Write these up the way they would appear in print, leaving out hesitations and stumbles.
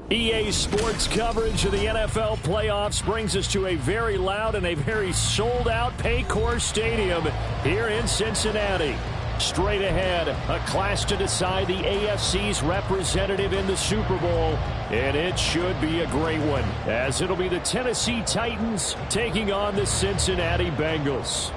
EA Sports coverage of the NFL playoffs brings us to a very loud and a very sold-out Paycor Stadium here in Cincinnati. Straight ahead, a clash to decide the AFC's representative in the Super Bowl, and it should be a great one, as it'll be the Tennessee Titans taking on the Cincinnati Bengals.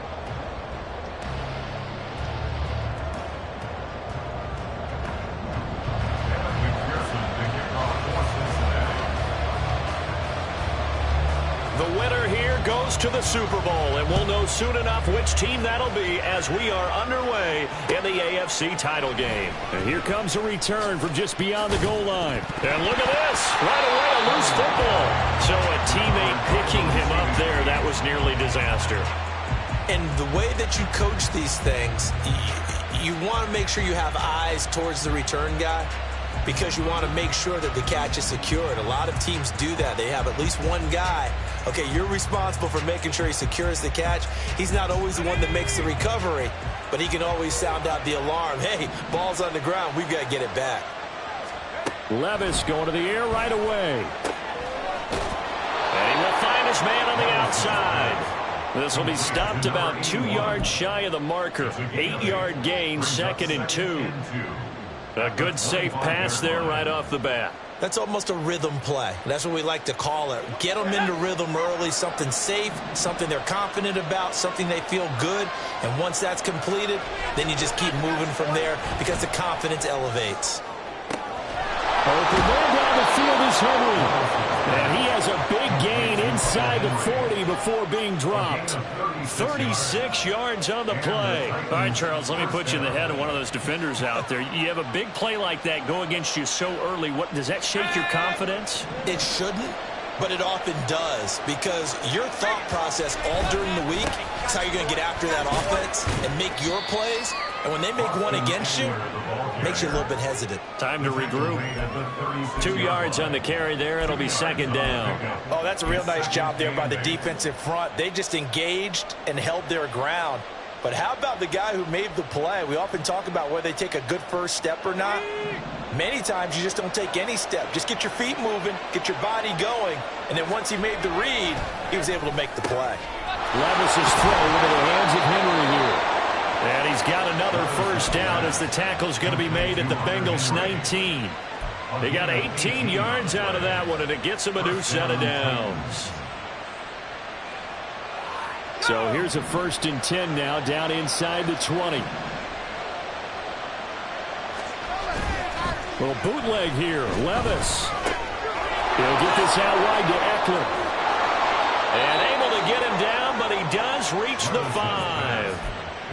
Goes to the Super Bowl, and we'll know soon enough which team that'll be as we are underway in the AFC title game. And here comes a return from just beyond the goal line. And look at this. Right away, a loose football. So a teammate picking him up there, that was nearly disaster. And the way that you coach these things, you want to make sure you have eyes towards the return guy, because you want to make sure that the catch is secured. A lot of teams do that. They have at least one guy. Okay, you're responsible for making sure he secures the catch. He's not always the one that makes the recovery, but he can always sound out the alarm. Hey, ball's on the ground. We've got to get it back. Levis going to the air right away. And he will find his man on the outside. This will be stopped about 2 yards shy of the marker. 8-yard gain, 2nd and 2. A good safe pass there right off the bat. That's almost a rhythm play. That's what we like to call it. Get them into rhythm early, something safe, something they're confident about, something they feel good. And once that's completed, then you just keep moving from there because the confidence elevates. Open man down the field is Henry. And he has a big gain inside the 40 before being dropped. 36 yards on the play. All right, Charles, let me put you in the head of one of those defenders out there. You have a big play like that go against you so early. What does that shake your confidence? It shouldn't, but it often does, because your thought process all during the week is how you're going to get after that offense and make your plays. And when they make one against you, it makes you a little bit hesitant. Time to regroup. 2 yards on the carry there. It'll be 2nd down. Oh, that's a real nice job there by the defensive front. They just engaged and held their ground. But how about the guy who made the play? We often talk about whether they take a good first step or not. Many times you just don't take any step. Just get your feet moving, get your body going, and then once he made the read, he was able to make the play. Levis' throw into the hands of Henry here. And he's got another first down as the tackle's going to be made at the Bengals 19. They got 18 yards out of that one, and it gets him a new set of downs. So here's a 1st and 10 now, down inside the 20. Little bootleg here. Levis. He'll get this out wide to Eckler. And able to get him down, but he does reach the 5.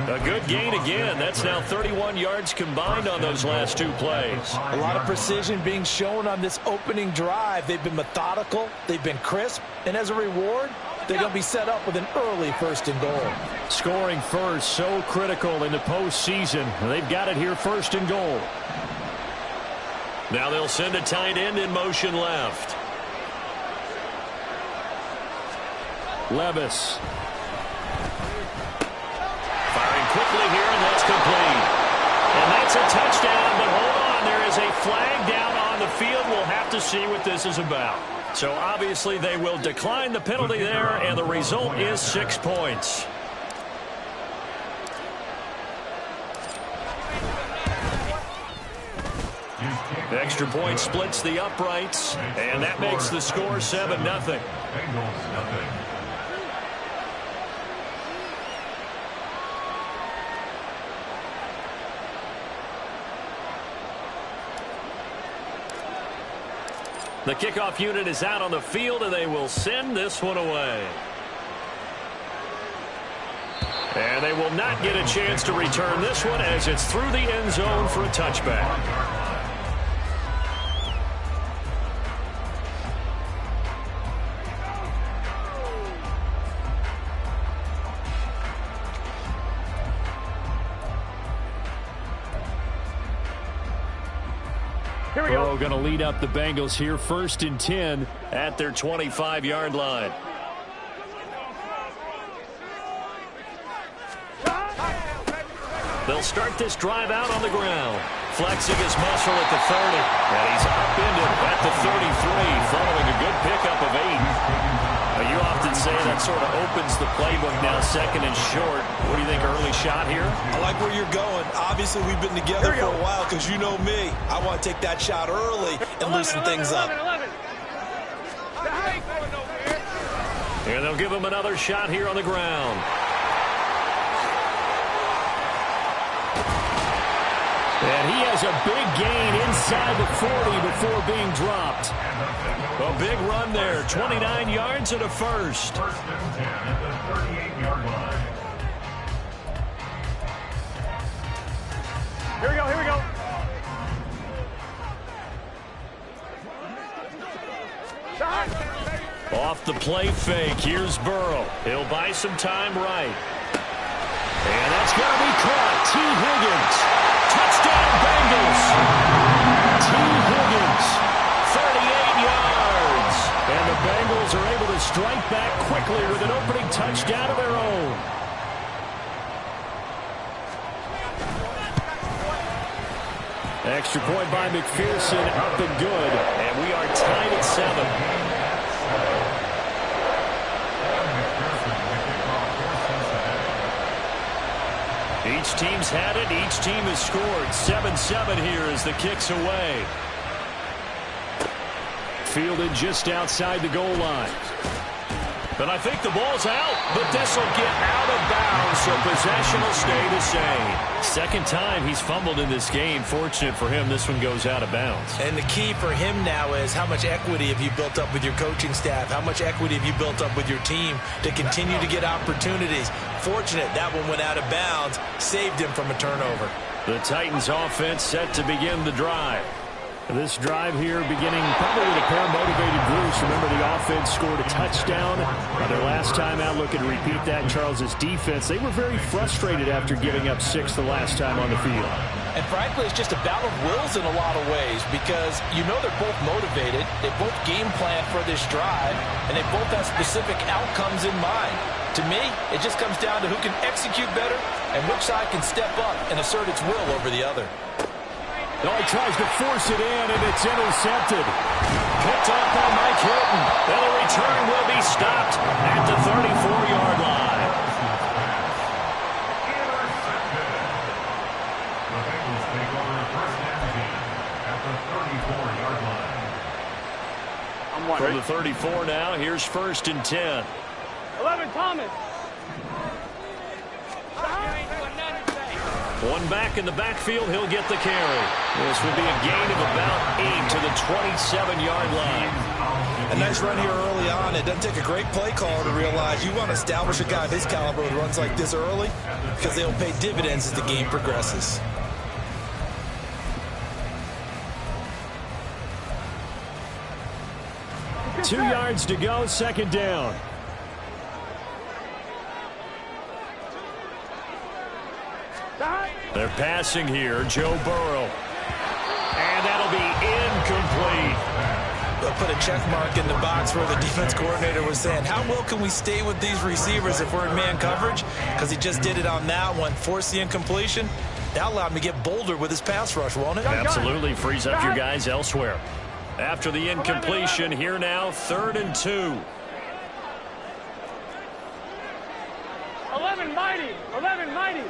A good gain again. That's now 31 yards combined on those last 2 plays. A lot of precision being shown on this opening drive. They've been methodical. They've been crisp. And as a reward, they're going to be set up with an early 1st and goal. Scoring first, so critical in the postseason. They've got it here, 1st and goal. Now they'll send a tight end in motion left. Levis. Firing quickly here, and that's complete. And that's a touchdown, but hold on. There is a flag down on the field. We'll have to see what this is about. So obviously they will decline the penalty there, and the result is 6 points. Extra point splits the uprights, and that makes the score 7-0. The kickoff unit is out on the field, and they will send this one away. And they will not get a chance to return this one as it's through the end zone for a touchback. Here we go. Going to lead up the Bengals here, 1st and 10 at their 25-yard line. They'll start this drive out on the ground. flexing his muscle at the 30. And he's upended at the 33, following a good pickup of 8. You often say that sort of opens the playbook now, second and short. What do you think, early shot here? I like where you're going. Obviously, we've been together for a while because you know me. I want to take that shot early and loosen things up. And they'll give him another shot here on the ground. And he has a big gain inside the 40 before being dropped. A big run there, 29 yards and a first. First and 10 at the 38-yard line. Here we go, here we go. Off the play fake, here's Burrow. He'll buy some time right. And that's going to be caught. T. Higgins. Touchdown, Bengals. T. Higgins, 38 yards. And the Bengals are able to strike back quickly with an opening touchdown of their own. Extra point by McPherson, up and good. And we are tied at 7. Each team's had it. Each team has scored. 7-7 here as the kick's away. Fielded just outside the goal line. But I think the ball's out, but this will get out of bounds, so possession will stay the same. Second time he's fumbled in this game. Fortunate for him, this one goes out of bounds. And the key for him now is how much equity have you built up with your coaching staff? How much equity have you built up with your team to continue to get opportunities? Fortunate that one went out of bounds, saved him from a turnover. The Titans offense set to begin the drive. This drive here beginning probably with a pair of motivated groups. Remember, the offense scored a touchdown. Their last time out, looking to repeat that. Charles's defense, they were very frustrated after giving up 6 the last time on the field. And frankly, it's just a battle of wills in a lot of ways because you know they're both motivated. They both game plan for this drive, and they both have specific outcomes in mind. To me, it just comes down to who can execute better and which side can step up and assert its will over the other. No, he tries to force it in, and it's intercepted. Picked up by Mike Hilton. And the return will be stopped at the 34-yard line. The Bengals take over first and 10 at the 34-yard line. From the 34 now, here's first and 10. 11, Thomas. One back in the backfield, he'll get the carry. This would be a gain of about 8 to the 27-yard line. A nice run here early on. It doesn't take a great play caller to realize you want to establish a guy of his caliber who runs like this early because they'll pay dividends as the game progresses. Two yards to go, second down. They're passing here, Joe Burrow. And that'll be incomplete. They'll put a check mark in the box where the defense coordinator was saying, how well can we stay with these receivers if we're in man coverage? Because he just did it on that one, forced the incompletion. That allowed him to get bolder with his pass rush, won't it? Absolutely frees up your guys elsewhere. After the incompletion, here now, 3rd and 2. 11, mighty. 11, mighty.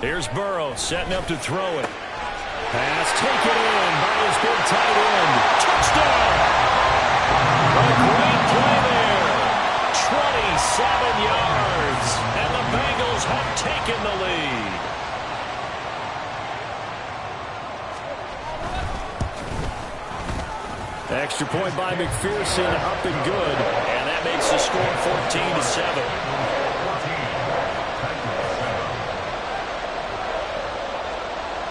Here's Burrow setting up to throw it. Pass taken in by his big tight end. Touchdown! A great play there. 27 yards. And the Bengals have taken the lead. Extra point by McPherson, up and good. And that makes the score 14-7.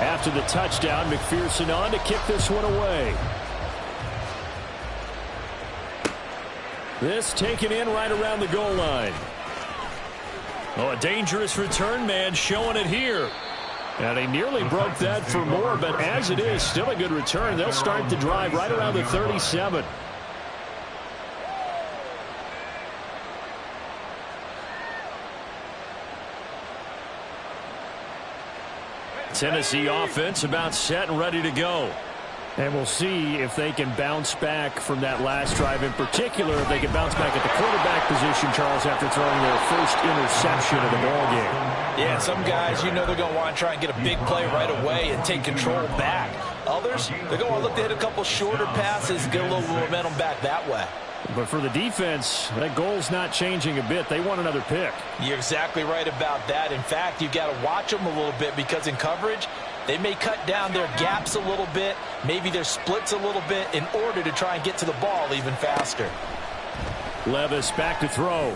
After the touchdown, McPherson on to kick this one away. This taken in right around the goal line. Oh, a dangerous return man showing it here. And he nearly broke that for more, but as it is, still a good return. They'll start the drive right around the 37. Tennessee offense about set and ready to go. And we'll see if they can bounce back from that last drive, in particular if they can bounce back at the quarterback position, Charles, after throwing their first interception of the ballgame. Yeah, some guys, you know they're going to want to try and get a big play right away and take control back. Others, they're going to want to look to hit a couple shorter passes, get a little momentum back that way. But for the defense, that goal's not changing a bit. They want another pick. You're exactly right about that. In fact, you've got to watch them a little bit because in coverage, they may cut down their gaps a little bit, maybe their splits a little bit in order to try and get to the ball even faster. Levis back to throw.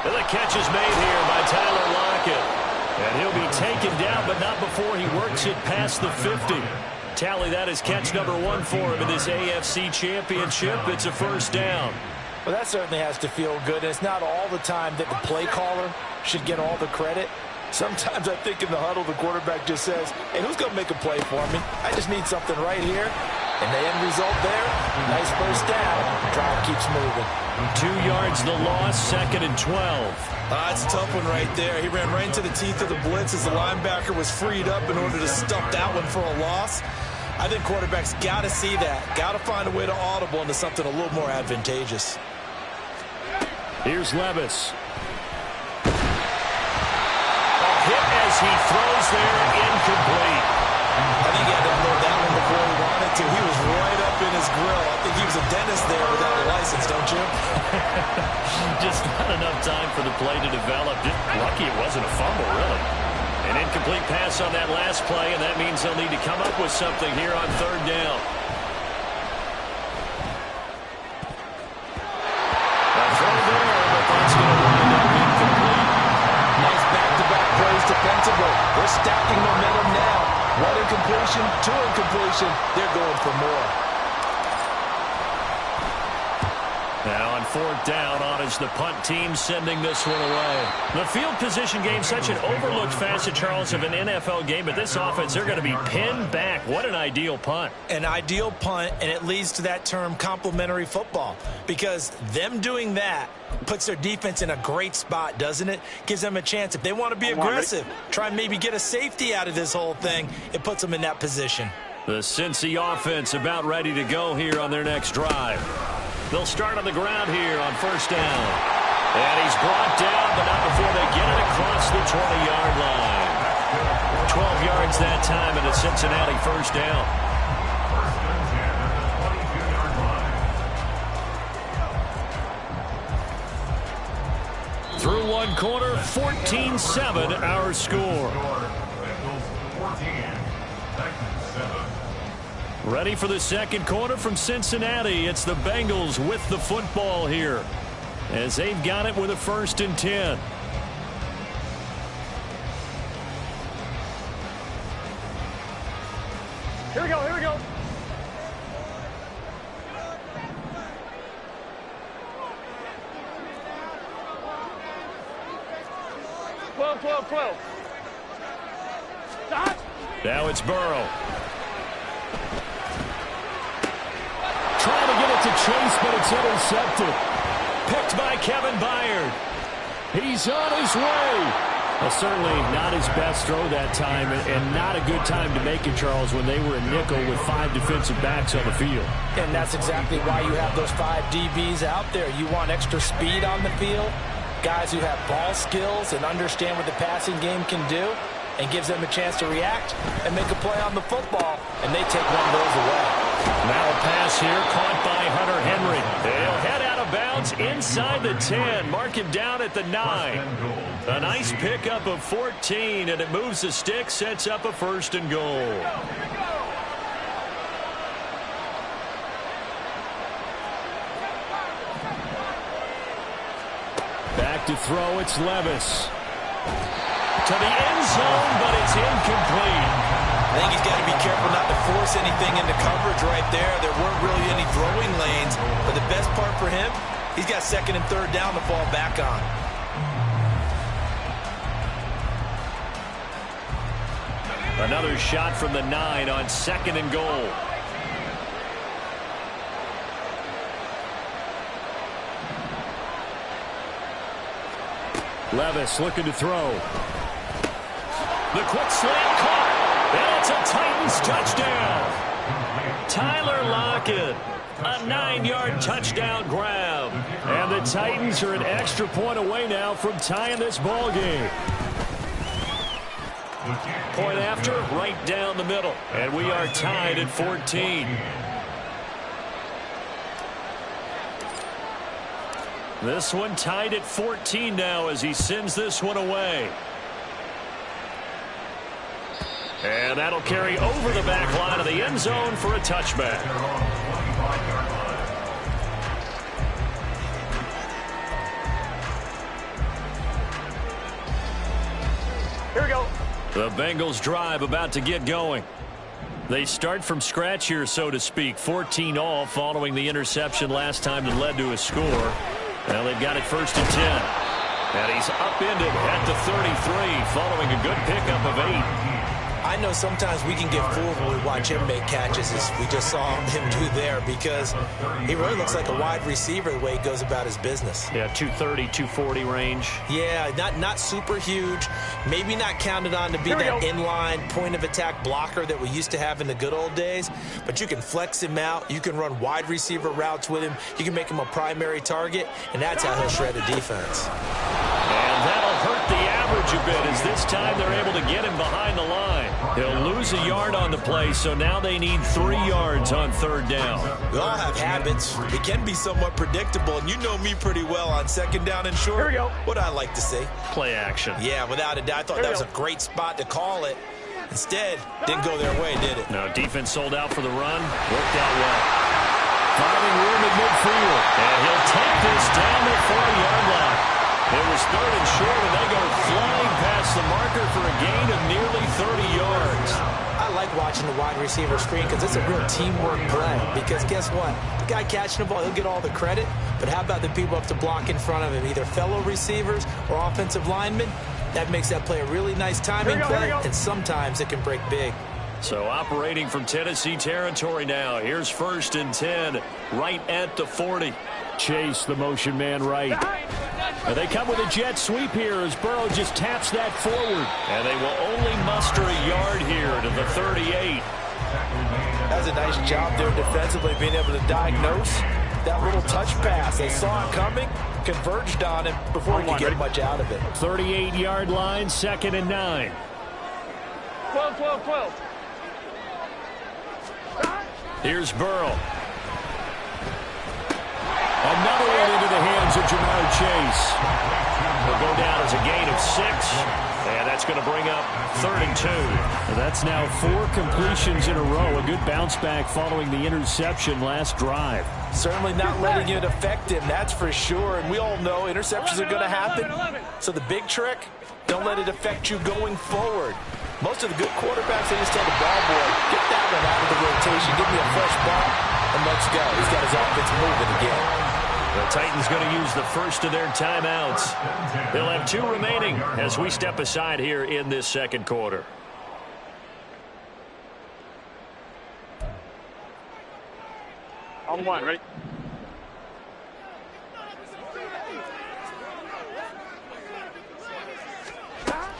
And the catch is made here by Tyler Lockett. And he'll be taken down, but not before he works it past the 50. Tally, that is catch number 1 for him in this AFC Championship. It's a first down. Well, that certainly has to feel good. And it's not all the time that the play caller should get all the credit. Sometimes I think in the huddle, the quarterback just says, hey, who's going to make a play for me? I just need something right here. And the end result there, nice first down. Drive keeps moving. 2 yards the loss, 2nd and 12. That's a tough one right there. He ran right into the teeth of the blitz as the linebacker was freed up in order to stuff that one for a loss. I think quarterbacks got to see that. Got to find a way to audible into something a little more advantageous. Here's Levis. Hit as he throws there, incomplete. I think he had to blow that one before he wanted to. He was right up in his grill. I think he was a dentist there without a license, don't you? Just not enough time for the play to develop. Just lucky it wasn't a fumble, really. An incomplete pass on that last play, and that means they'll need to come up with something here on 3rd down. A throw there, but that's going to wind up incomplete. Nice back-to-back plays defensively. They're stacking momentum now. 1 incompletion, 2 incompletion. They're going for more. Now on 4th down, on is the punt team sending this one away. The field position game, such an overlooked facet, Charles, of an NFL game, but this offense, they're going to be pinned back. What an ideal punt. An ideal punt, and it leads to that term complementary football, because them doing that puts their defense in a great spot, doesn't it? Gives them a chance. If they want to be aggressive, try and maybe get a safety out of this whole thing, it puts them in that position. The Cincy offense about ready to go here on their next drive. They'll start on the ground here on 1st down. And he's brought down, but not before they get it across the 20-yard line. 12 yards that time, and a Cincinnati 1st down. Through 1 quarter, 14-7 our score. Ready for the 2nd quarter from Cincinnati. It's the Bengals with the football here, as they've got it with a 1st and 10. Here we go, here we go. Twelve. Stop. Now it's Burrow. Trying to get it to Chase, but it's intercepted. Picked by Kevin Byard. He's on his way. Well, certainly not his best throw that time, and not a good time to make it, Charles, when they were a nickel with 5 defensive backs on the field. And that's exactly why you have those 5 DBs out there. You want extra speed on the field, guys who have ball skills and understand what the passing game can do, and gives them a chance to react and make a play on the football, and they take one of those away. Now a pass here caught by Hunter Henry. They'll head out of bounds inside the 10. Mark him down at the 9. A nice pickup of 14, and it moves the stick, sets up a 1st and goal. Back to throw, it's Levis. To the end zone, but it's incomplete. I think he's got to be careful not to force anything into coverage right there. There weren't really any throwing lanes, but the best part for him, he's got 2nd and 3rd down to fall back on. Another shot from the 9 on 2nd and goal. Levis looking to throw. The quick slant caught. And it's a Titans touchdown. Tyler Lockett, a 9-yard touchdown grab. And the Titans are an extra point away now from tying this ball game. Point after, right down the middle. And we are tied at 14. This one tied at 14 now as he sends this one away. And that'll carry over the back line of the end zone for a touchback. Here we go. The Bengals drive about to get going. They start from scratch here, so to speak. 14 all following the interception last time that led to a score. Well, they've got it 1st and 10. And he's upended at the 33 following a good pickup of 8. I know sometimes we can get fooled when we watch him make catches, as we just saw him do there, because he really looks like a wide receiver the way he goes about his business. Yeah, 230, 240 range. Yeah, not super huge. Maybe not counted on to be that inline point-of-attack blocker that we used to have in the good old days, but you can flex him out. You can run wide receiver routes with him. You can make him a primary target, and that's how he'll shred a defense. And that'll hurt the average a bit as this time they're able to get him behind the line. He'll lose a yard on the play, so now they need 3 yards on 3rd down. We all have habits. It can be somewhat predictable, and you know me pretty well on 2nd down and short. Here we go. What I like to see. Play action. Yeah, without a doubt. I thought that was a great spot to call it. Instead, didn't go their way, did it? No, defense sold out for the run. Worked out well. Finding room at midfield. And he'll take this down the 40-yard line. It was 3rd and short, and they go flying past the marker for a gain of nearly 30 yards. I like watching the wide receiver screen because it's a real teamwork play. Because guess what? The guy catching the ball, he'll get all the credit. But how about the people up to block in front of him, either fellow receivers or offensive linemen? That makes that play a really nice timing play, and sometimes it can break big. So operating from Tennessee territory now. Here's 1st and 10, right at the 40. Chase the motion man right. And they come with a jet sweep here as Burrow just taps that forward. And they will only muster a yard here to the 38. That's a nice job there defensively, being able to diagnose that little touch pass. They saw it coming, converged on it before he could get much out of it. 38-yard line, 2nd and 9. 12, 12, 12. Here's Burrow. Another one into the hands of Jamar Chase. Will go down as a gain of 6. And that's going to bring up 3rd and 2. That's now 4 completions in a row. A good bounce back following the interception last drive. Certainly not letting it affect him, that's for sure. And we all know interceptions are going to happen. So the big trick, don't let it affect you going forward. Most of the good quarterbacks, they just tell the ball boy, get that one out of the rotation, give me a fresh ball, and let's go. He's got his offense moving again. The Titans going to use the first of their timeouts. They'll have 2 remaining as we step aside here in this 2nd quarter. On 1, ready?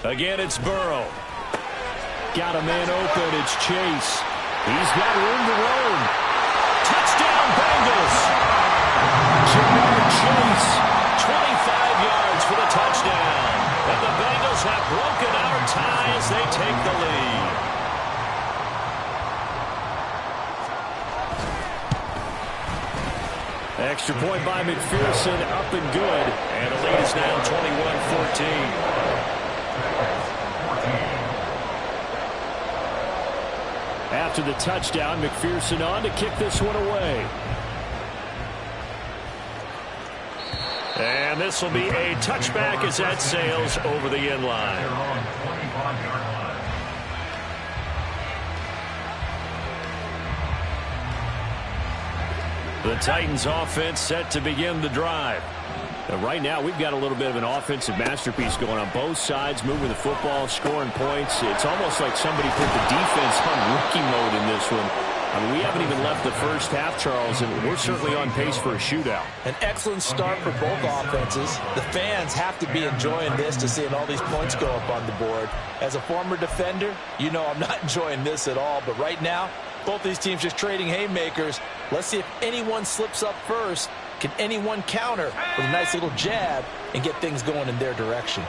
Again, it's Burrow. Got a man open. It's Chase. He's got room to roam. Touchdown, Bengals. Jamar Chase, 25 yards for the touchdown. And the Bengals have broken our tie as they take the lead. Extra point by McPherson, up and good. And the lead is now 21-14. After the touchdown, McPherson on to kick this one away. And this will be a touchback as that sails over the end line. The Titans offense set to begin the drive. And right now, we've got a little bit of an offensive masterpiece going on both sides, moving the football, scoring points. It's almost like somebody put the defense on rookie mode in this one. I mean, we haven't even left the first half, Charles, and we're certainly on pace for a shootout. An excellent start for both offenses. The fans have to be enjoying this to seeing all these points go up on the board. As a former defender, you know I'm not enjoying this at all. But right now, both these teams just trading haymakers. Let's see if anyone slips up first. Can anyone counter with a nice little jab and get things going in their direction?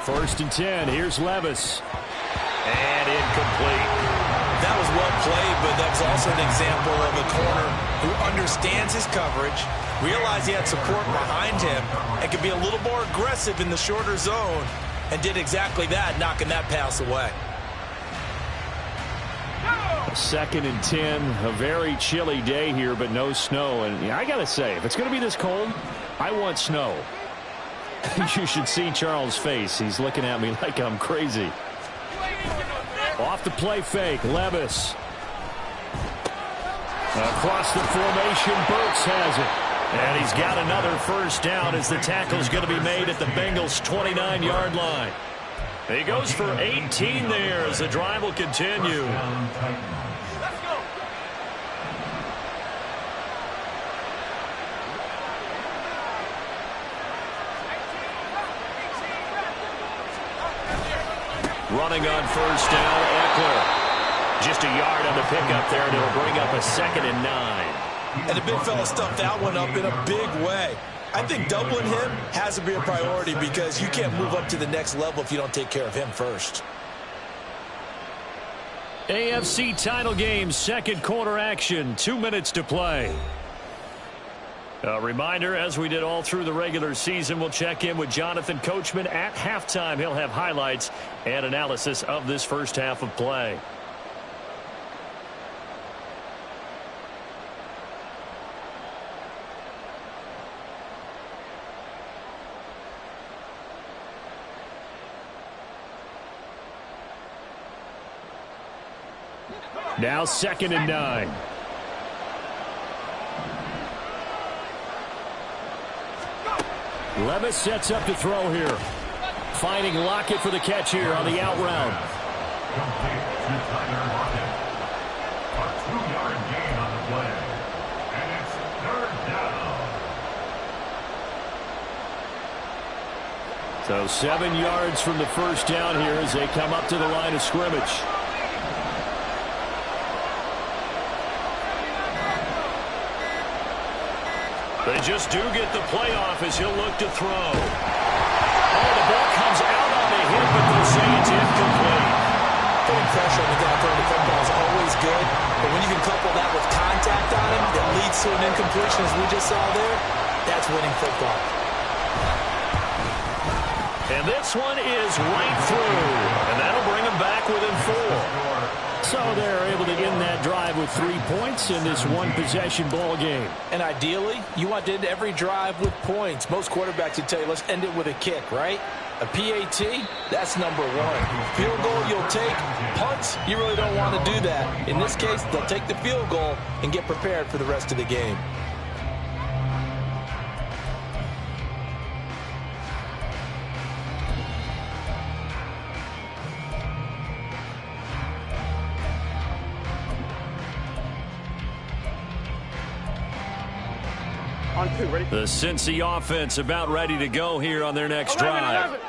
1st and 10. Here's Levis. And incomplete. That was well played, but that was also an example of a corner who understands his coverage, realized he had support behind him, and could be a little more aggressive in the shorter zone, and did exactly that, knocking that pass away. 2nd and 10. A very chilly day here, but no snow. And I got to say, if it's going to be this cold, I want snow. You should see Charles' face. He's looking at me like I'm crazy. Off the play fake, Levis. Across the formation, Burks has it. And he's got another first down as the tackle's going to be made at the Bengals' 29-yard line. He goes for 18 there as the drive will continue. Running on first down, Eckler. Just a yard on the pickup there, and it'll bring up a 2nd and 9. And the big fella stuffed that one up in a big way. I think doubling him has to be a priority because you can't move up to the next level if you don't take care of him first. AFC title game, 2nd quarter action, 2 minutes to play. A reminder, as we did all through the regular season, we'll check in with Jonathan Coachman at halftime. He'll have highlights and analysis of this first half of play. Now 2nd and 9. Levis sets up to throw here. Finding Lockett for the catch here on the out route. Complete to Tyler Lockett. A 2-yard gain on the play. And it's 3rd down. So 7 yards from the first down here as they come up to the line of scrimmage. They just do get the playoff as he'll look to throw. Oh, the ball comes out on the hit, but they'll say it's incomplete. Putting pressure on the guy throwing the football is always good, but when you can couple that with contact on him that leads to an incompletion, as we just saw there, that's winning football. And this one is right through, and that'll bring them back within 4. So they're able to end that drive with 3 points in this one-possession ball game. And ideally, you want to end every drive with points. Most quarterbacks would tell you, let's end it with a kick, right? A PAT, that's number 1. Field goal, you'll take. Punts, you really don't want to do that. In this case, they'll take the field goal and get prepared for the rest of the game. On 2, ready? The Cincy offense about ready to go here on their next drive.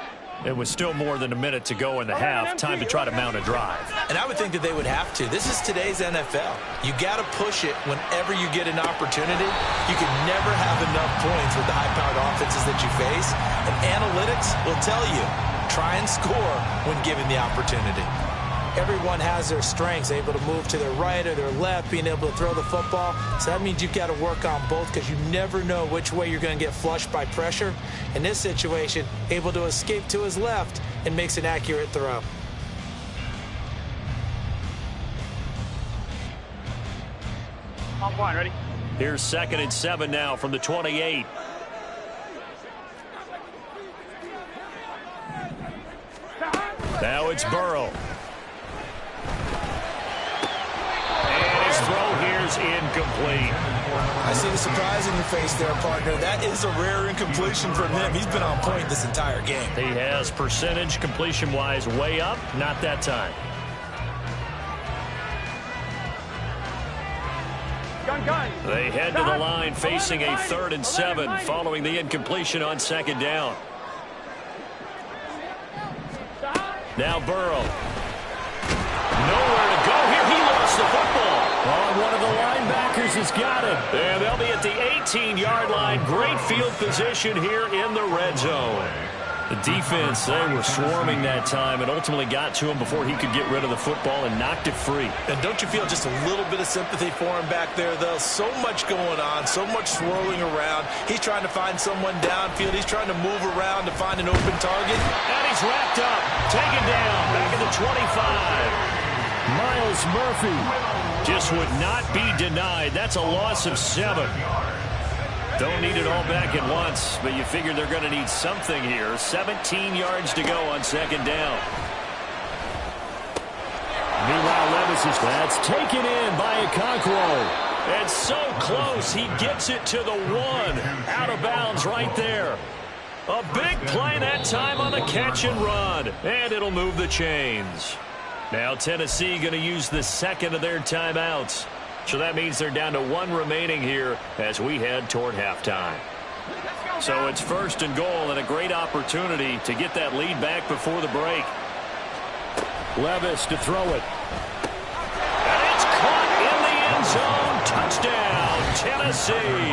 It was still more than a minute to go in the half. Time to try to mount a drive. And I would think that they would have to. This is today's NFL. You got to push it whenever you get an opportunity. You can never have enough points with the high-powered offenses that you face. And analytics will tell you, try and score when given the opportunity. Everyone has their strengths, able to move to their right or their left, being able to throw the football. So that means you've got to work on both because you never know which way you're going to get flushed by pressure. In this situation, able to escape to his left and makes an accurate throw. On blind, ready? Here's 2nd and 7 now from the 28. Now it's Burrow. Throw here's incomplete. I see the surprise in your face there, partner. That is a rare incompletion from him. He's been on point this entire game. He has percentage completion-wise way up. Not that time. They head to the line facing a 3rd and 7 following the incompletion on 2nd down. Now Burrow. Nowhere to go here. He lost the football. Oh, one of the linebackers has got it. And they'll be at the 18-yard line. Great field position here in the red zone. The defense, they were swarming that time and ultimately got to him before he could get rid of the football and knocked it free. And don't you feel just a little bit of sympathy for him back there, though? So much going on, so much swirling around. He's trying to find someone downfield. He's trying to move around to find an open target. And he's wrapped up, taken down, back at the 25. Miles Murphy just would not be denied. That's a loss of 7. Don't need it all back at once, but you figure they're going to need something here. 17 yards to go on 2nd down. Meanwhile, Levis is that's taken in by Okonkwo. And so close, he gets it to the 1. Out of bounds right there. A big play that time on the catch and run. And it'll move the chains. Now Tennessee going to use the 2nd of their timeouts. So that means they're down to 1 remaining here as we head toward halftime. So it's 1st and goal and a great opportunity to get that lead back before the break. Levis to throw it. And it's caught in the end zone. Touchdown, Tennessee.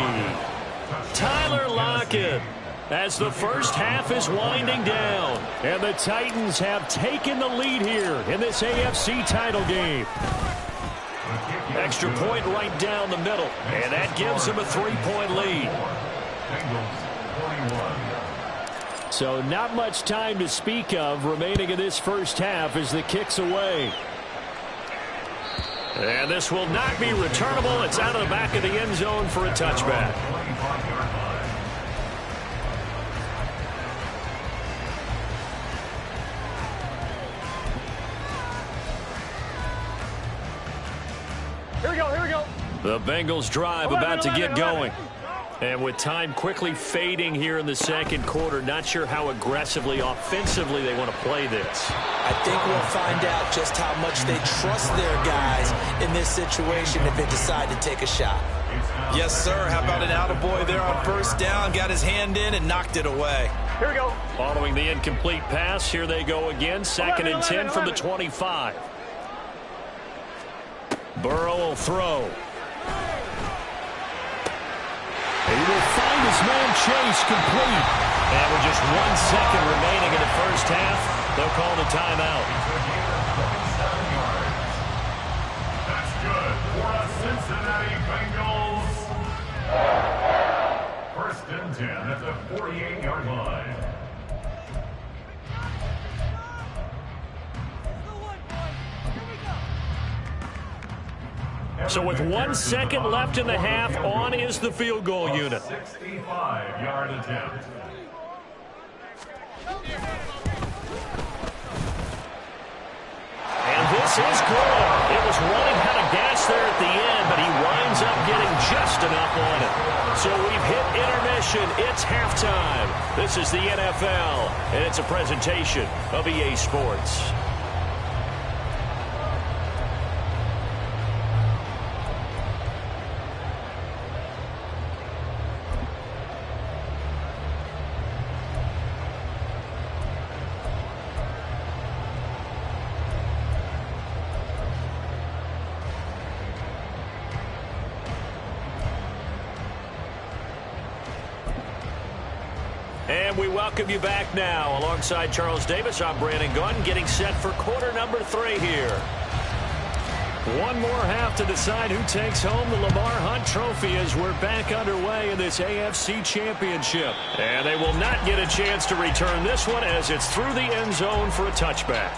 Tyler Lockett as the first half is winding down. And the Titans have taken the lead here in this AFC title game. Extra point right down the middle, and that gives them a 3-point lead. So not much time to speak of remaining in this first half as the kick's away. And this will not be returnable. It's out of the back of the end zone for a touchback. Here we go. The Bengals drive about to get going. And with time quickly fading here in the 2nd quarter, not sure how aggressively, offensively they want to play this. I think we'll find out just how much they trust their guys in this situation if they decide to take a shot. Yes, sir. How about an attaboy there on 1st down? Got his hand in and knocked it away. Here we go. Following the incomplete pass, here they go again. 2nd and 10 from the 25. Burrow will throw. He will find his man Chase complete. And with just 1 second remaining in the first half, they'll call the timeout. That's good for the Cincinnati Bengals. 1st and 10 at the 48-yard line. So with 1 second left in the half, on is the field goal unit. 65-yard attempt. And this is good. It was running out of gas there at the end, but he winds up getting just enough on it. So we've hit intermission. It's halftime. This is the NFL, and it's a presentation of EA Sports. And we welcome you back now. Alongside Charles Davis, I'm Brandon Gunn, getting set for quarter number 3 here. One more half to decide who takes home the Lamar Hunt Trophy as we're back underway in this AFC Championship. And they will not get a chance to return this one as it's through the end zone for a touchback.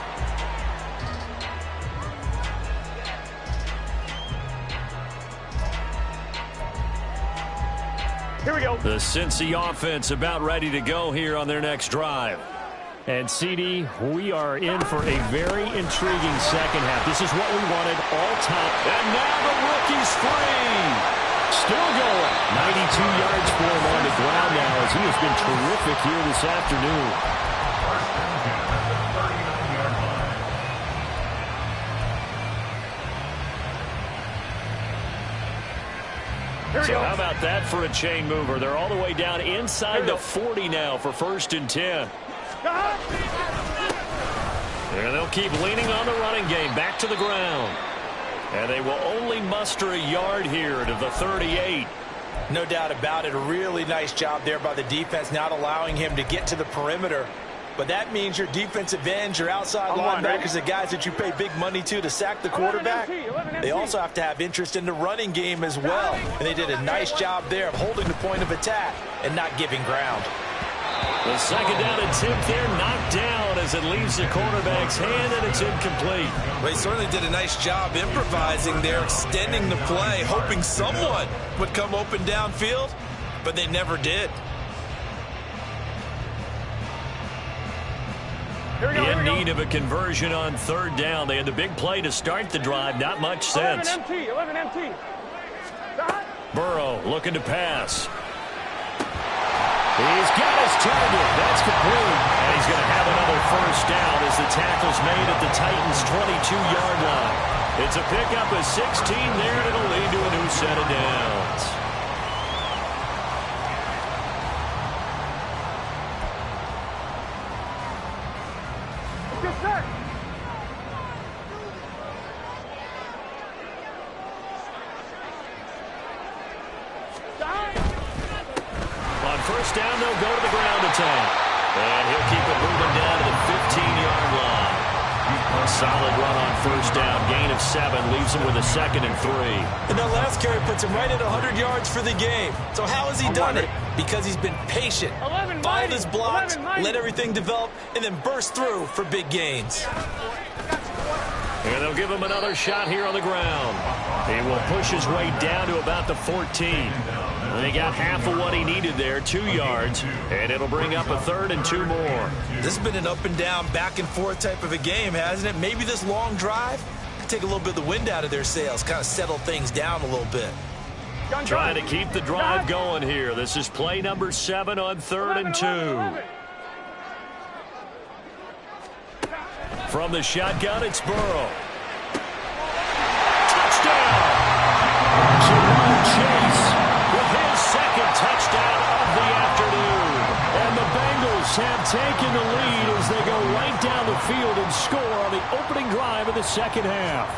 Here we go. The Cincy offense about ready to go here on their next drive. And, CD, we are in for a very intriguing second half. This is what we wanted all time. And now the rookie's free. Still going. 92 yards for him on the ground now as he has been terrific here this afternoon. So how about that for a chain mover? They're all the way down inside the 40 now for 1st and 10. And they'll keep leaning on the running game back to the ground. And they will only muster a yard here to the 38. No doubt about it. A really nice job there by the defense, not allowing him to get to the perimeter. But that means your defensive ends, your outside linebackers, the guys that you pay big money to sack the quarterback, they also have to have interest in the running game as well. And they did a nice job there of holding the point of attack and not giving ground. The second down attempt there knocked down as it leaves the quarterback's hand, and it's incomplete. Well, he certainly did a nice job improvising there, extending the play, hoping someone would come open downfield, but they never did. In need of a conversion on 3rd down. They had the big play to start the drive. Not much sense. 11 MT. Burrow looking to pass. He's got his target. That's complete. And he's going to have another 1st down as the tackle's made at the Titans' 22-yard line. It's a pickup of 16 there, and it'll lead to a new set of downs. On 1st down, they'll go to the ground attack. And he'll keep it moving down to the 15-yard line. A solid run on 1st down. Gain of 7 leaves him with a 2nd and 3. And that last carry puts him right at 100 yards for the game. So how has he done it? Because he's been patient, followed his blocks, let everything develop, and then burst through for big gains. And they'll give him another shot here on the ground. He will push his way down to about the 14. And he got half of what he needed there, 2 yards, and it'll bring up a 3rd and 2 more. This has been an up-and-down, back-and-forth type of a game, hasn't it? Maybe this long drive could take a little bit of the wind out of their sails, kind of settle things down a little bit. Trying to keep the drive going here. This is play number 7 on 3rd and 2. From the shotgun, it's Burrow. Touchdown! Jamar Chase with his 2nd touchdown of the afternoon. And the Bengals have taken the lead as they go right down the field and score on the opening drive of the 2nd half.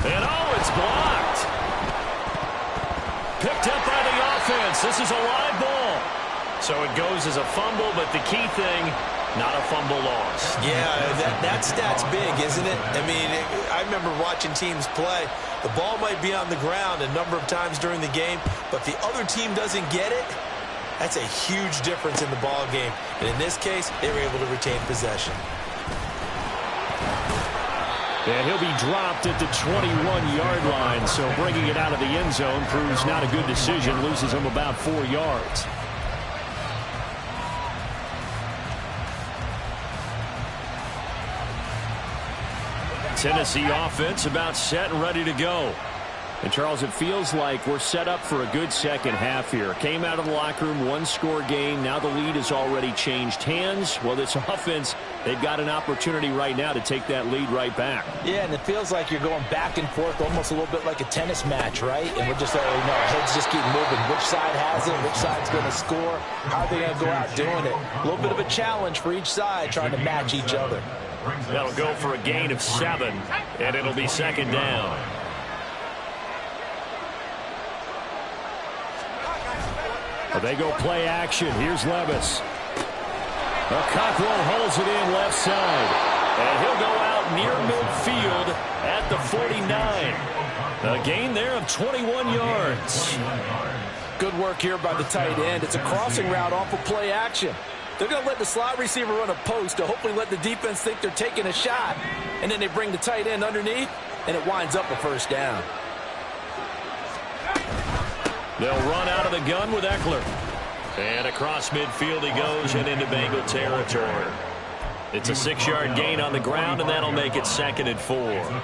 And it's blocked. Picked up by the offense. This is a live ball. So it goes as a fumble, but the key thing, not a fumble loss. Yeah, that stat's big, isn't it? I mean, I remember watching teams play. The ball might be on the ground a number of times during the game, but if the other team doesn't get it, that's a huge difference in the ball game. And in this case, they were able to retain possession. And he'll be dropped at the 21-yard line, so bringing it out of the end zone proves not a good decision, loses him about 4 yards. Tennessee offense about set and ready to go. And, Charles, it feels like we're set up for a good second half here. Came out of the locker room, 1-score game. Now the lead has already changed hands. Well, this offense, they've got an opportunity right now to take that lead right back. Yeah, and it feels like you're going back and forth, almost a little bit like a tennis match, right? And we're just, our heads just keep moving. Which side has it? Which side's going to score? How are they going to go out doing it? A little bit of a challenge for each side, trying to match each other. That'll go for a gain of 7, and it'll be 2nd down. They go play action. Here's Levis. Cockrell holds it in left side. And he'll go out near midfield at the 49. A gain there of 21 yards. Good work here by the tight end. It's a crossing route off of play action. They're going to let the slot receiver run a post to hopefully let the defense think they're taking a shot. And then they bring the tight end underneath, and it winds up a 1st down. They'll run out of the gun with Eckler. And across midfield he goes and into Bengal territory. It's a 6-yard gain on the ground, and that'll make it 2nd and 4.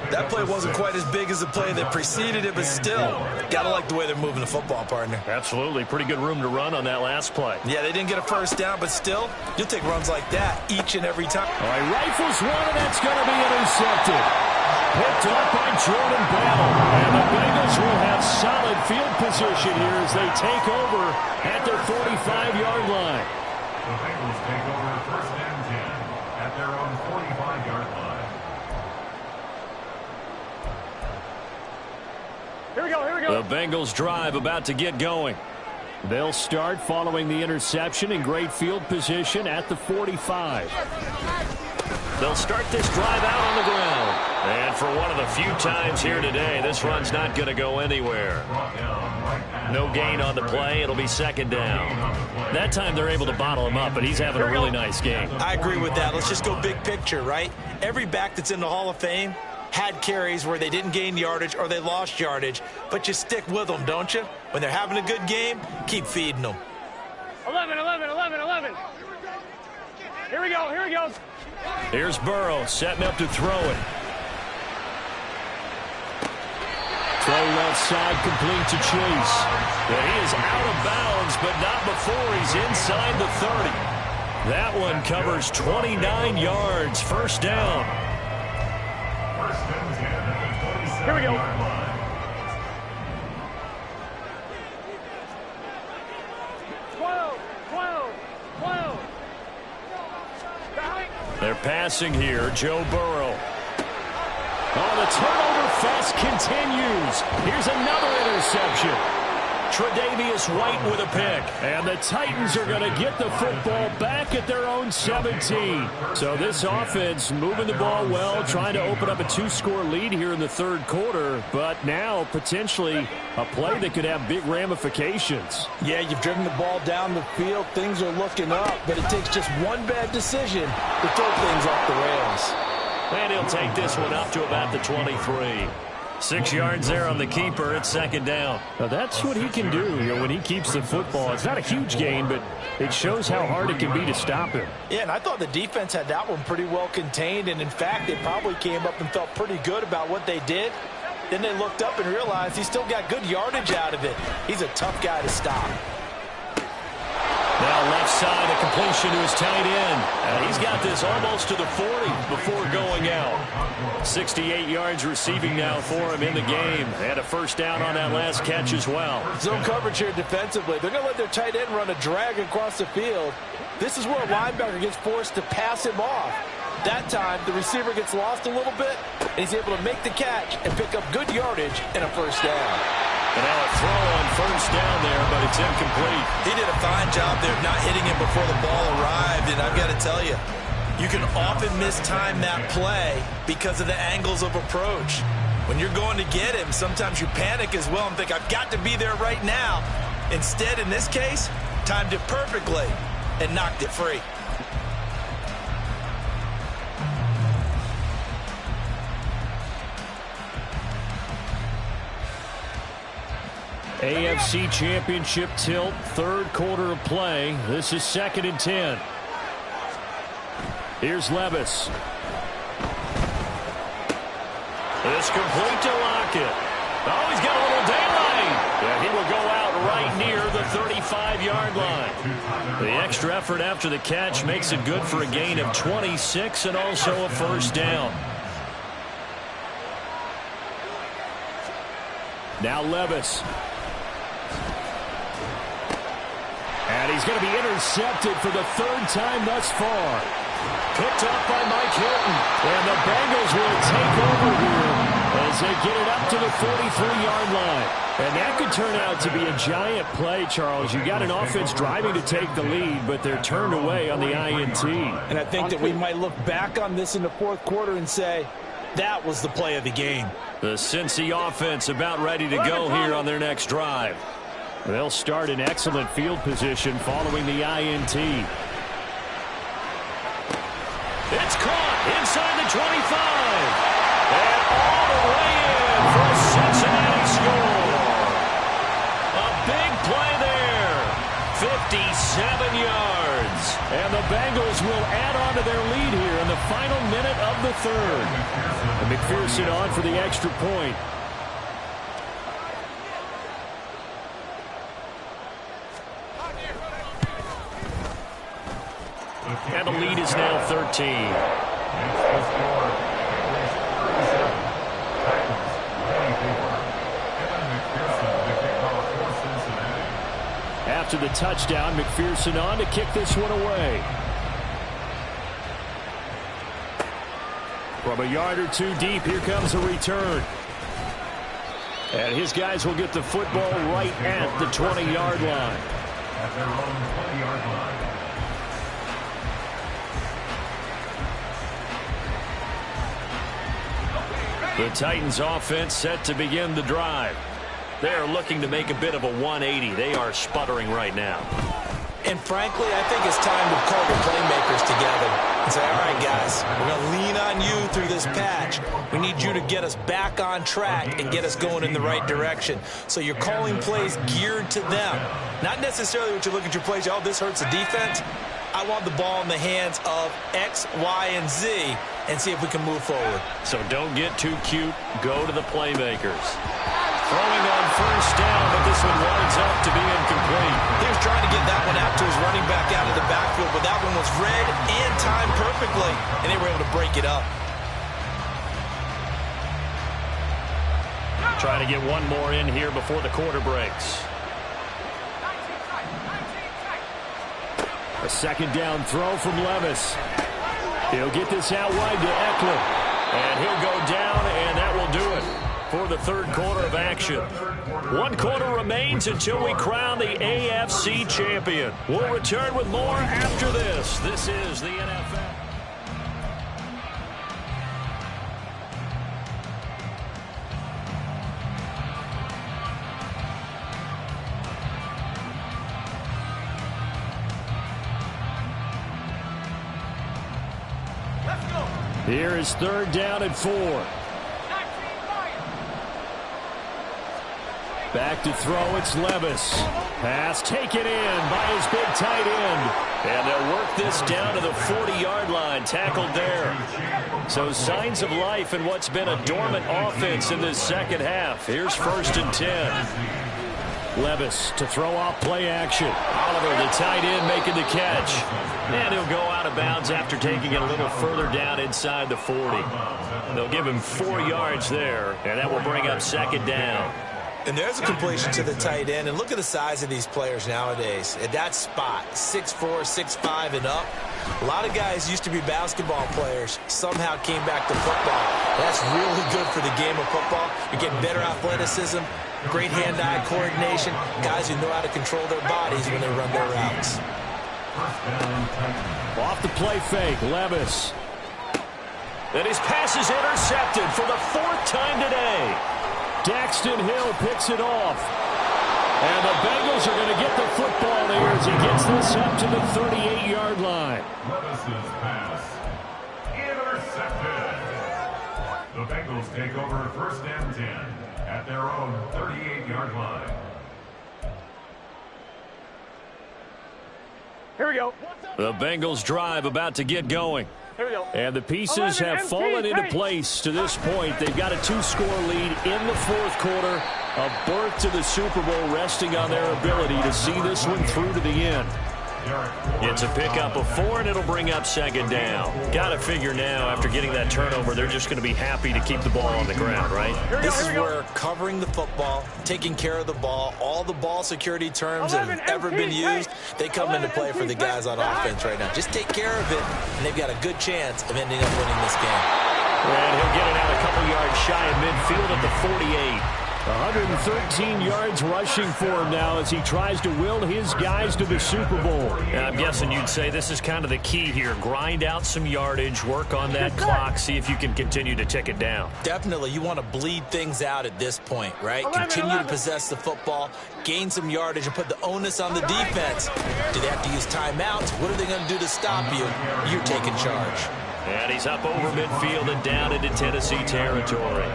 That play wasn't quite as big as the play that preceded it, but still, got to like the way they're moving the football, partner. Absolutely. Pretty good room to run on that last play. Yeah, they didn't get a 1st down, but still, you'll take runs like that each and every time. All right, rifles one, and that's going to be intercepted. Picked up by Jordan Bell. And the Bengals will have solid field position here as they take over at their 45-yard line. The Bengals take over first and 10 at their own 45-yard line. Here we go, here we go. The Bengals drive about to get going. They'll start following the interception in great field position at the 45. They'll start this drive out on the ground. And for one of the few times here today, this run's not going to go anywhere. No gain on the play. It'll be second down. That time they're able to bottle him up, but he's having a really nice game. I agree with that. Let's just go big picture, right? Every back that's in the Hall of Fame had carries where they didn't gain yardage or they lost yardage, but you stick with them, don't you? When they're having a good game, keep feeding them. 11. Here we go, here we go. Here's Burrow setting up to throw it. Throw left side complete to Chase. Yeah, he is out of bounds, but not before he's inside the 30. That one covers 29 yards. First down. Here we go. They're passing here. Joe Burrow. Oh, the turnover fest continues. Here's another interception. Tre'Davious White with a pick. And the Titans are going to get the football back at their own 17. So this offense moving the ball well, trying to open up a 2-score lead here in the third quarter. But now potentially a play that could have big ramifications. Yeah, you've driven the ball down the field. Things are looking up, but it takes just one bad decision to throw things off the rails. And he'll take this one up to about the 23. 6 yards there on the keeper. It's second down. Now that's what he can do, when he keeps the football. It's not a huge gain, but it shows how hard it can be to stop him. Yeah, and I thought the defense had that one pretty well contained, and in fact, they probably came up and felt pretty good about what they did. Then they looked up and realized he still got good yardage out of it. He's a tough guy to stop. Now left side, a completion to his tight end. And he's got this almost to the 40 before going out. 68 yards receiving now for him in the game. And a first down on that last catch as well. Zone coverage here defensively. They're going to let their tight end run a drag across the field. This is where a linebacker gets forced to pass him off. That time, the receiver gets lost a little bit, and he's able to make the catch and pick up good yardage and a first down. And now a throw on first down there, but it's incomplete. He did a fine job there of not hitting him before the ball arrived, and I've got to tell you, you can often mistime that play because of the angles of approach. When you're going to get him, sometimes you panic as well and think, I've got to be there right now. Instead, in this case, timed it perfectly and knocked it free. AFC Championship tilt, third quarter of play. This is 2nd and 10. Here's Levis. It's complete to Lockett. Oh, he's got a little daylight. Yeah, he will go out right near the 35-yard line. The extra effort after the catch makes it good for a gain of 26 and also a first down. Now Levis. And he's going to be intercepted for the third time thus far. Picked up by Mike Hilton. And the Bengals will take over here as they get it up to the 43-yard line. And that could turn out to be a giant play, Charles. You got an offense driving to take the lead, but they're turned away on the INT. And I think that we might look back on this in the fourth quarter and say, that was the play of the game. The Cincy offense about ready to go here on their next drive. They'll start in excellent field position following the INT. It's caught inside the 25. And all the way in for a Cincinnati score. A big play there. 57 yards. And the Bengals will add on to their lead here in the final minute of the third. And McPherson on for the extra point. And the lead is now 13. to the touchdown. McPherson on to kick this one away. From a yard or two deep, here comes a return. And his guys will get the football right at the 20-yard line. At their own 20-yard line. The Titans offense set to begin the drive. They're looking to make a bit of a 180. They are sputtering right now. And frankly, I think it's time to call the playmakers together and say, all right, guys, we're going to lean on you through this patch. We need you to get us back on track and get us going in the right direction. So you're calling plays geared to them. Not necessarily what you look at your plays, oh, this hurts the defense. I want the ball in the hands of X, Y, and Z and see if we can move forward. So don't get too cute. Go to the playmakers. Throwing on first down, but this one winds up to be incomplete. He was trying to get that one out to his running back out of the backfield, but that one was read and timed perfectly, and they were able to break it up. Trying to get one more in here before the quarter breaks. A second down throw from Levis. He'll get this out wide to Eckler. And he'll go down, and that will do it for the third quarter of action. One quarter remains until we crown the AFC champion. We'll return with more after this. This is the NFL. Here is third down and 4. Back to throw, it's Levis. Pass taken in by his big tight end. And they'll work this down to the 40-yard line, tackled there. So signs of life in what's been a dormant offense in this second half. Here's first and 10. Levis to throw off play action. Oliver, the tight end, making the catch. And he'll go out of bounds after taking it a little further down inside the 40. They'll give him 4 yards there, and that will bring up second down. And there's a completion to the tight end. And look at the size of these players nowadays. At that spot, 6'4", 6'5", and up. A lot of guys used to be basketball players, somehow came back to football. That's really good for the game of football. You're getting better athleticism, great hand-eye coordination, guys who know how to control their bodies when they run their routes. Off the play fake, Levis. And his pass is intercepted for the 4th time today. Daxton Hill picks it off. And the Bengals are going to get the football here as he gets this up to the 38-yard line. Levis's pass intercepted. The Bengals take over first and 10 at their own 38-yard line. Here we go. The Bengals drive about to get going. Here we go. And the pieces have fallen into place to this point. They've got a 2-score lead in the 4th quarter. A berth to the Super Bowl resting on their ability to see this one through to the end. It's a pickup of 4, and it'll bring up second down. Got to figure now, after getting that turnover, they're just going to be happy to keep the ball on the ground, right? This is where covering the football, taking care of the ball, all the ball security terms that have ever been used, they come into play for the guys on offense right now. Just take care of it, and they've got a good chance of ending up winning this game. And he'll get it out a couple yards shy of midfield at the 48. 113 yards rushing for him now as he tries to will his guys to the Super Bowl. And I'm guessing you'd say this is kind of the key here. Grind out some yardage, work on that clock, see if you can continue to tick it down. Definitely. You want to bleed things out at this point, right? Continue to possess the football, gain some yardage, and put the onus on the defense. Do they have to use timeouts? What are they going to do to stop you? You're taking charge. And he's up over midfield and down into Tennessee territory.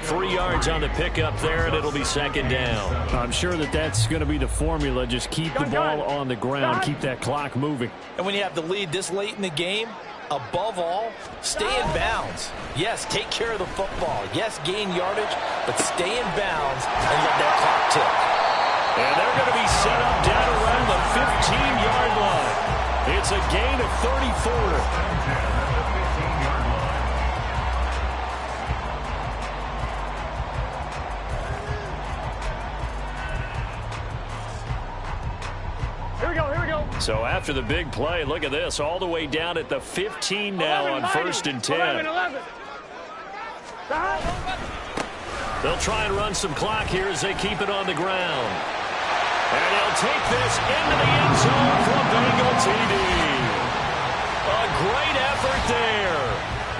3 yards on the pickup there, and it'll be second down. I'm sure that that's going to be the formula. Just keep the ball on the ground, keep that clock moving. And when you have the lead this late in the game, above all, stay in bounds. Yes, take care of the football. Yes, gain yardage, but stay in bounds and let that clock tick. And they're going to be set up down around the 15-yard line. It's a gain of 34. So after the big play, look at this, all the way down at the 15 now on 1st and 10. 11. They'll try and run some clock here as they keep it on the ground. And he'll take this into the end zone for a Bengal TD. A great effort there.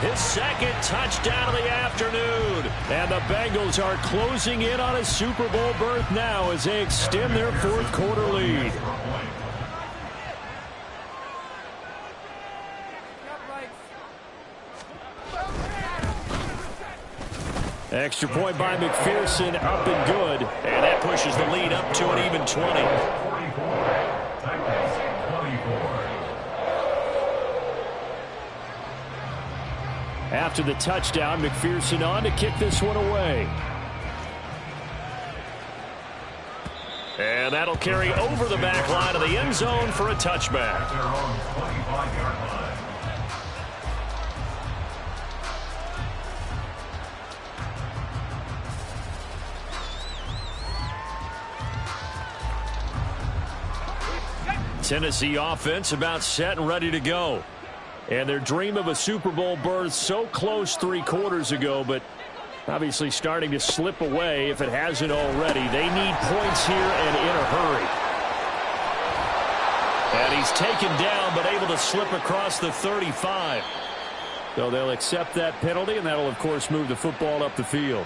His second touchdown of the afternoon. And the Bengals are closing in on a Super Bowl berth now as they extend their fourth quarter lead. Extra point by McPherson, up and good. And that pushes the lead up to an even 20. After the touchdown, McPherson on to kick this one away. And that'll carry over the back line of the end zone for a touchback. Tennessee offense about set and ready to go. And their dream of a Super Bowl berth so close 3 quarters ago, but obviously starting to slip away if it hasn't already. They need points here and in a hurry. And he's taken down but able to slip across the 35. So they'll accept that penalty, and that'll, of course, move the football up the field.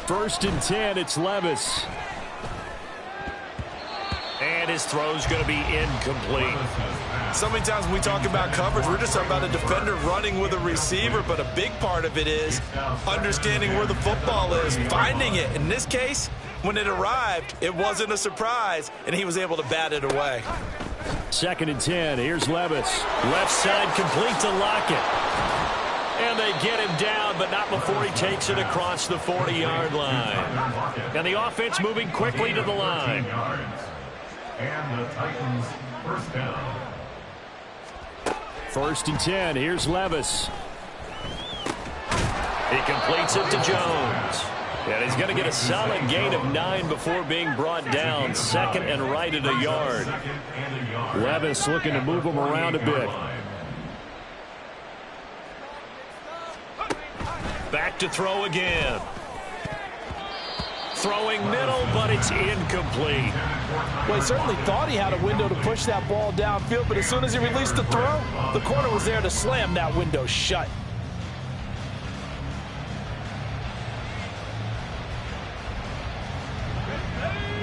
First and 10, it's Levis. And his throw's going to be incomplete. So many times when we talk about coverage, we're just talking about a defender running with a receiver, but a big part of it is understanding where the football is, finding it. In this case, when it arrived, it wasn't a surprise, and he was able to bat it away. Second and 10, here's Levis. Left side complete to Lockett. And they get him down, but not before he takes it across the 40-yard line. And the offense moving quickly to the line. And the Titans first down. First and 10, here's Levis. He completes it to Jones. And he's going to get a solid gain of 9 before being brought down. Second and right at a yard. Levis looking to move him around a bit. Back to throw again. Throwing middle, but it's incomplete. Well, he certainly thought he had a window to push that ball downfield, but as soon as he released the throw, the corner was there to slam that window shut.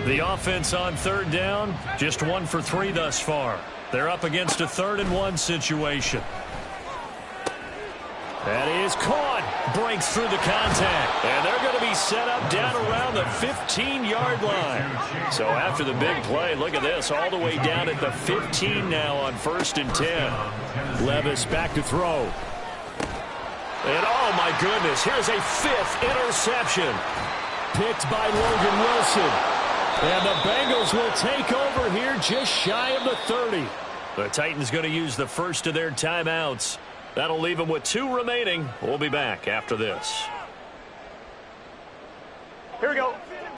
The offense on third down, just 1 for 3 thus far. They're up against a 3rd and 1 situation. That is caught. Breaks through the contact. And they're going to be set up down around the 15-yard line. So after the big play, look at this. All the way down at the 15 now on 1st and 10. Levis back to throw. And oh my goodness, here's a 5th interception. Picked by Logan Wilson. And the Bengals will take over here just shy of the 30. The Titans going to use the first of their timeouts. That'll leave them with 2 remaining. We'll be back after this. Here we go.